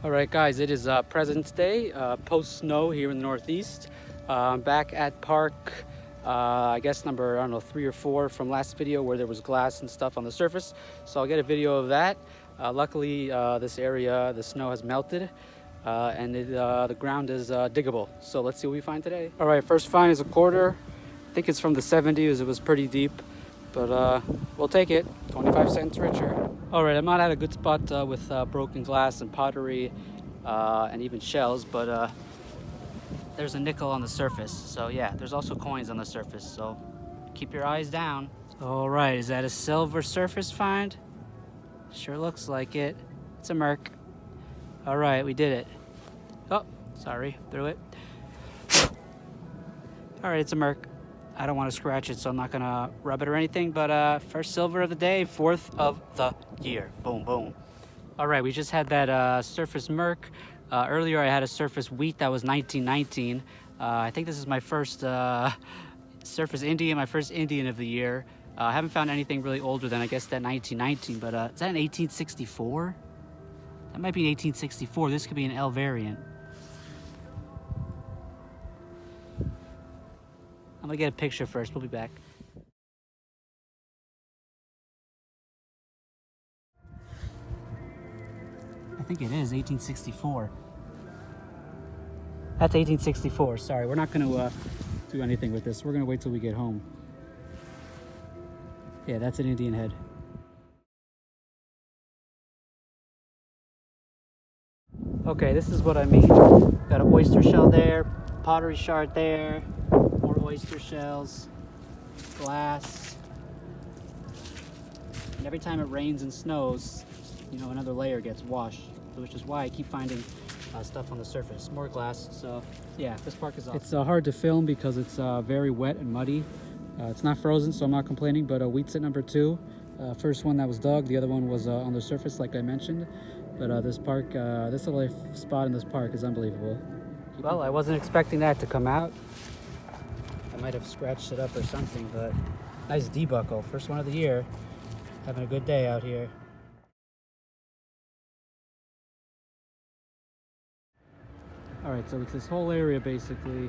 All right, guys, it is President's Day, post-snow here in the Northeast. I'm back at park, I guess number, I don't know, 3 or 4 from last video where there was glass and stuff on the surface. So I'll get a video of that. Luckily, this area, the snow has melted and the ground is diggable. So let's see what we find today. All right, first find is a quarter. I think it's from the 70s. It was pretty deep, but we'll take it. 25 cents richer. All right, I'm not at a good spot with broken glass and pottery and even shells, but there's a nickel on the surface. So yeah, there's also coins on the surface, so keep your eyes down. All right, is that a silver surface find? Sure looks like it. It's a merc. All right, we did it. Oh, sorry, threw it. All right, it's a merc. I don't want to scratch it, so I'm not gonna rub it or anything, but first silver of the day, 4th of the year. Boom, boom. All right, we just had that surface merc. Earlier I had a surface wheat that was 1919. I think this is my first surface Indian, my first Indian of the year. I haven't found anything really older than, I guess, that 1919, but is that an 1864? That might be an 1864. This could be an L variant. I'm gonna get a picture first. We'll be back. I think it is 1864. That's 1864. Sorry, we're not gonna do anything with this. We're gonna wait till we get home. Yeah, that's an Indian head. Okay, this is what I mean. Got an oyster shell there, pottery shard there, more oyster shells, glass. And every time it rains and snows, you know, another layer gets washed, which is why I keep finding stuff on the surface. More glass, so yeah, this park is awesome. It's hard to film because it's very wet and muddy. It's not frozen, so I'm not complaining, but wheat's at number 2. First one that was dug, the other one was on the surface, like I mentioned. But this park, this little spot in this park is unbelievable. Well, I wasn't expecting that to come out. I might have scratched it up or something, but nice debuckle. First one of the year. Having a good day out here. All right, so it's this whole area basically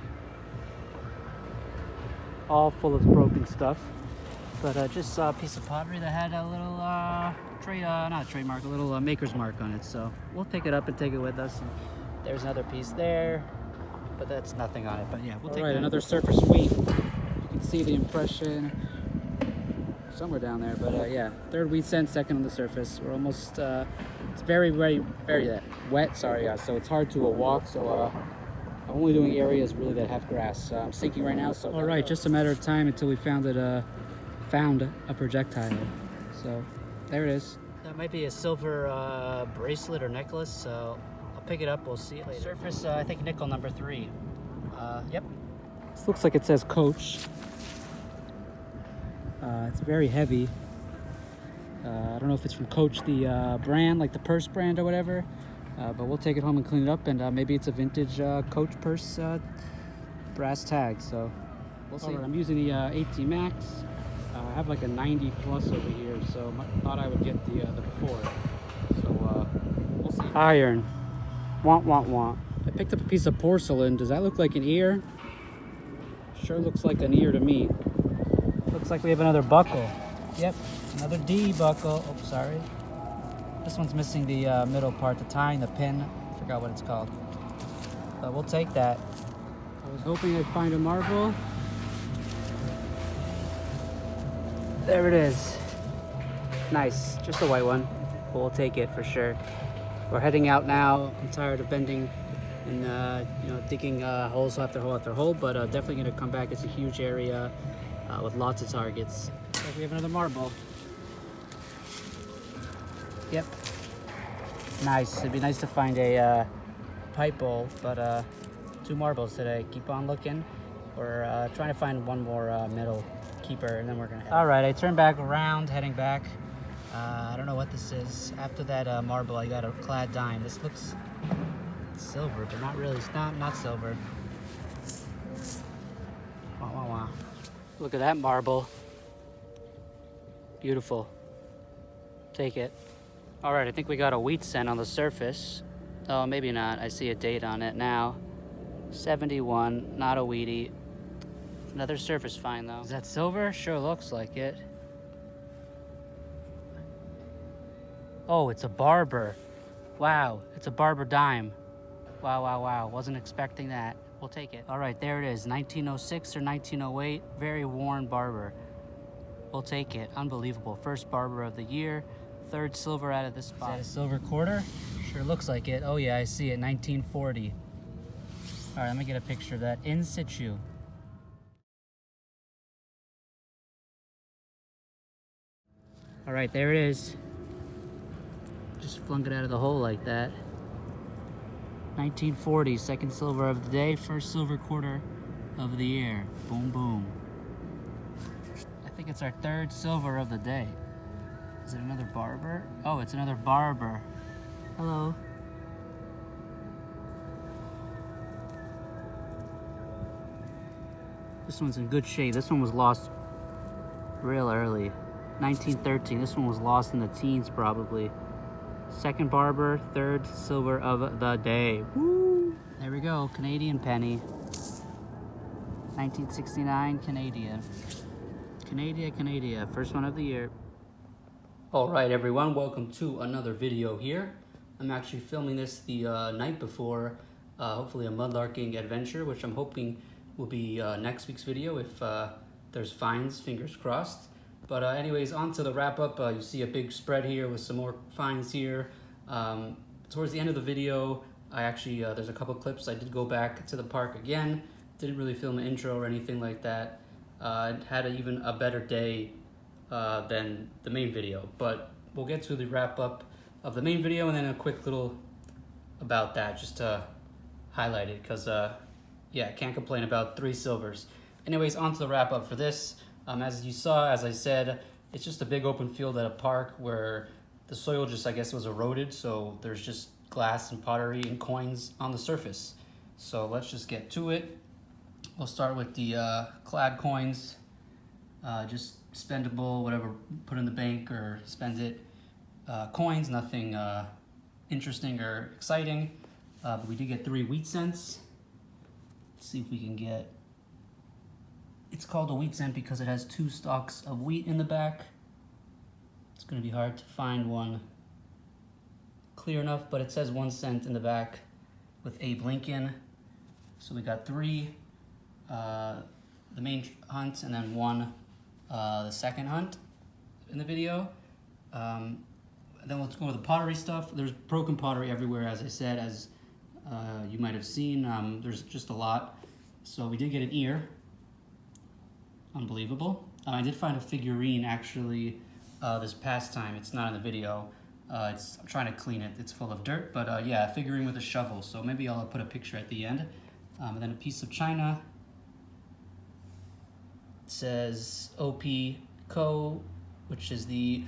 all full of broken stuff. But I just saw a piece of pottery that had a little not a trademark, a little maker's mark on it. So we'll pick it up and take it with us. And there's another piece there, but that's nothing on it. But yeah, we'll take it. Another surface wheat. You can see the impression somewhere down there. But yeah, 3rd wheat cent, 2nd on the surface. We're almost, it's very wet. Sorry, so it's hard to walk. So I'm only doing areas really that have grass. I'm sinking right now. So all right, just a matter of time until we found a projectile. So there it is. That might be a silver bracelet or necklace, so I'll pick it up. We'll see it later. Surface, I think nickel number 3. Yep. This looks like it says Coach. It's very heavy. I don't know if it's from Coach, the brand, like the purse brand or whatever, but we'll take it home and clean it up, and maybe it's a vintage Coach purse brass tag, so we'll see. Right, I'm using the AT Max. I have like a 90 plus over here, so I thought I would get the before. So we'll see. Iron. Want. I picked up a piece of porcelain. Does that look like an ear? Sure looks like an ear to me. Looks like we have another buckle. Yep, another D buckle. Oh, sorry. This one's missing the middle part, the tying, the pin. I forgot what it's called. But we'll take that. I was hoping I'd find a marble. There it is. Nice, just a white one, but we'll take it for sure. We're heading out now. I'm tired of bending and you know, digging holes after hole after hole, but definitely gonna come back. It's a huge area with lots of targets. So we have another marble. Yep. Nice. It'd be nice to find a pipe bowl, but 2 marbles today. Keep on looking. We're trying to find one more metal keeper, and then we're gonna head. All right, I turned back around, heading back. I don't know what this is. After that marble, I got a clad dime. This looks silver, but not really. It's not silver. Wow. Look at that marble. Beautiful. Take it. All right, I think we got a wheat cent on the surface. Oh, maybe not. I see a date on it now. 71, not a Wheatie. Another surface find though. Is that silver? Sure looks like it. Oh, it's a Barber. Wow, it's a Barber dime. Wow, wow, wow. Wasn't expecting that. We'll take it. All right, there it is. 1906 or 1908. Very worn Barber. We'll take it. Unbelievable. First Barber of the year. Third silver out of this spot. Is that a silver quarter? Sure looks like it. Oh yeah, I see it. 1940. All right, let me get a picture of that in situ. All right, there it is. Just flung it out of the hole like that. 1940, second silver of the day, first silver quarter of the year. Boom, boom. I think it's our third silver of the day. Is it another Barber? Oh, it's another Barber. Hello. This one's in good shape. This one was lost real early. 1913. This one was lost in the teens probably. Second Barber, third silver of the day. Woo! There we go, Canadian penny. 1969 Canadian. Canada, first one of the year. All right, everyone, welcome to another video here. I'm actually filming this the night before, hopefully a mudlarking adventure, which I'm hoping will be next week's video if there's finds, fingers crossed. But anyways, on to the wrap up. You see a big spread here with some more finds here. Towards the end of the video, I actually, there's a couple clips. I did go back to the park again. Didn't really film an intro or anything like that. Had even a better day than the main video. But we'll get to the wrap up of the main video and then a quick little about that just to highlight it. Because, yeah, can't complain about 3 silvers. Anyways, on to the wrap up for this. As you saw, as I said, it's just a big open field at a park where the soil just, I guess, was eroded. So there's just glass and pottery and coins on the surface. So let's just get to it. We'll start with the clad coins, just spendable, whatever, put in the bank or spend it. Coins, nothing interesting or exciting. But we did get 3 wheat cents. Let's see if we can get... It's called a wheat cent because it has 2 stalks of wheat in the back. It's going to be hard to find one clear enough, but it says 1 cent in the back with Abe Lincoln. So we got 3, the main hunt, and then 1, the second hunt in the video. Then we'll go with the pottery stuff. There's broken pottery everywhere, as I said, as you might have seen. There's just a lot. So we did get an ear. Unbelievable. I did find a figurine actually this past time. It's not in the video. I'm trying to clean it. It's full of dirt, but yeah, a figurine with a shovel. So maybe I'll put a picture at the end. And then a piece of china. It says OP Co., which is the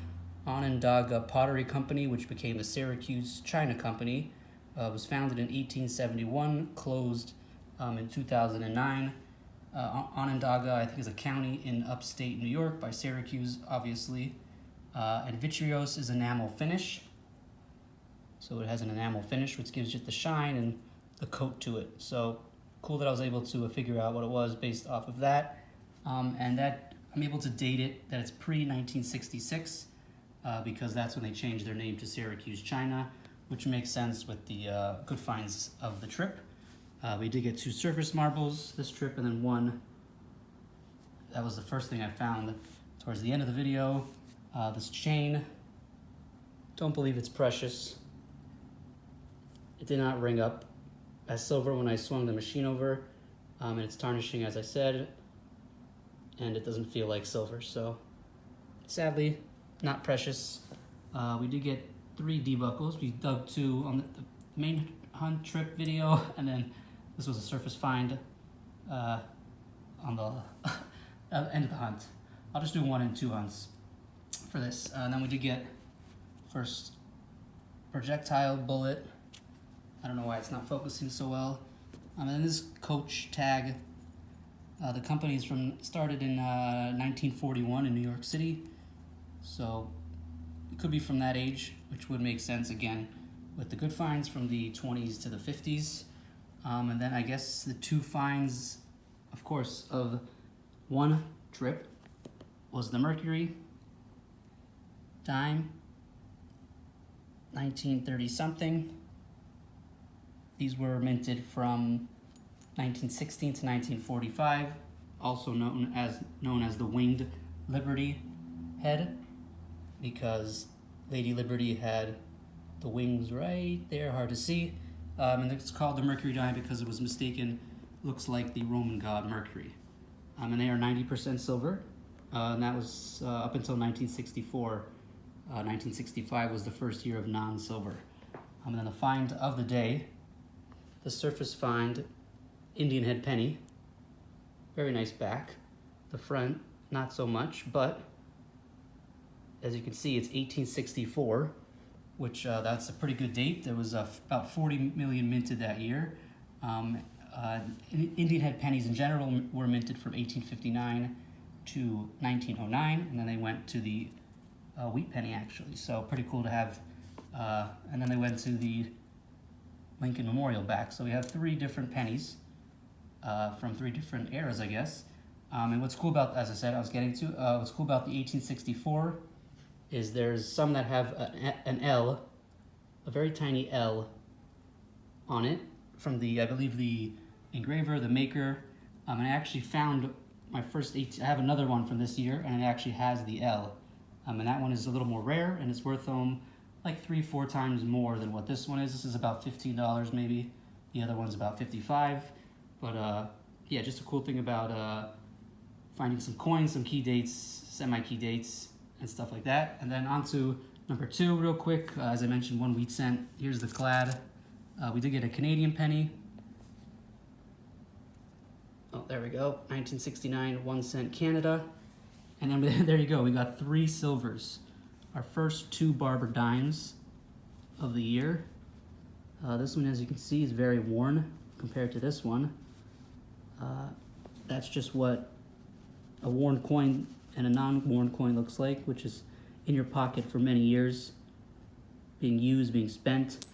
Onondaga Pottery Company, which became the Syracuse China Company. Was founded in 1871, closed in 2009. Onondaga, I think, is a county in upstate New York by Syracuse, obviously. And Vitreous is enamel finish. So it has an enamel finish, which gives it the shine and the coat to it. So cool that I was able to figure out what it was based off of that. And that I'm able to date it, that it's pre-1966, because that's when they changed their name to Syracuse China, which makes sense with the good finds of the trip. We did get 2 surface marbles this trip, and then 1, that was the first thing I found towards the end of the video. This chain, don't believe it's precious. It did not ring up as silver when I swung the machine over, and it's tarnishing, as I said, and it doesn't feel like silver, so sadly, not precious. We did get 3 debuckles. We dug 2 on the main hunt trip video, and then this was a surface find on the end of the hunt. I'll just do 1 and 2 hunts for this. And then we did get first projectile bullet. I don't know why it's not focusing so well. And then this Coach tag. The company is started in 1941 in New York City. So it could be from that age, which would make sense again. with the good finds from the 20s to the 50s. And then I guess the two finds, of course, of one trip was the Mercury dime, 1930 something. These were minted from 1916 to 1945, also known as the Winged Liberty head, because Lady Liberty had the wings right there, hard to see. And it's called the Mercury dime because it was mistaken, looks like the Roman god Mercury. And they are 90% silver, and that was up until 1964. 1965 was the first year of non-silver. And then the find of the day, the surface find, Indian head penny. Very nice back. The front, not so much, but as you can see, it's 1864, which that's a pretty good date. There was about 40 million minted that year. Indian head pennies in general were minted from 1859 to 1909, and then they went to the wheat penny, actually. So pretty cool to have. And then they went to the Lincoln Memorial back. So we have three different pennies from three different eras, I guess. And what's cool about, as I said, what's cool about the 1864 is there's some that have an L, a very tiny L on it from the, I believe, the engraver, the maker. And I actually found my first I have another one from this year, and it actually has the L. And that one is a little more rare, and it's worth like 3-4 times more than what this one is. This is about $15 maybe. The other one's about $55. But yeah, just a cool thing about finding some coins, some key dates, semi-key dates, and stuff like that. And then on to number 2 real quick. As I mentioned, 1 wheat cent. Here's the clad. We did get a Canadian penny. Oh, there we go. 1969, 1 cent Canada. And then there you go. We got 3 silvers. Our first 2 Barber dimes of the year. This one, as you can see, is very worn compared to this one. That's just what a worn coin and a non-worn coin looks like, which is in your pocket for many years, being used, being spent.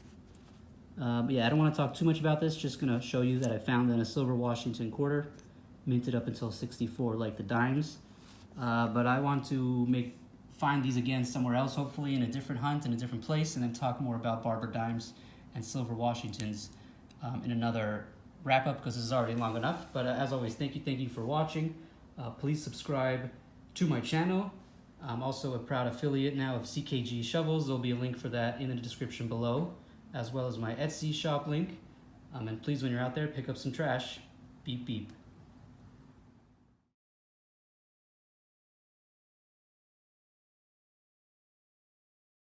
But yeah, I don't want to talk too much about this. Just gonna show you that I found in a silver Washington quarter, minted up until 64 like the dimes. But I want to find these again somewhere else, hopefully in a different hunt, in a different place, and then talk more about Barber dimes and silver Washingtons in another wrap-up, because this is already long enough. But as always, thank you for watching. Please subscribe to my channel. I'm also a proud affiliate now of CKG Shovels. There'll be a link for that in the description below, as well as my Etsy shop link. And please, when you're out there, pick up some trash. Beep, beep.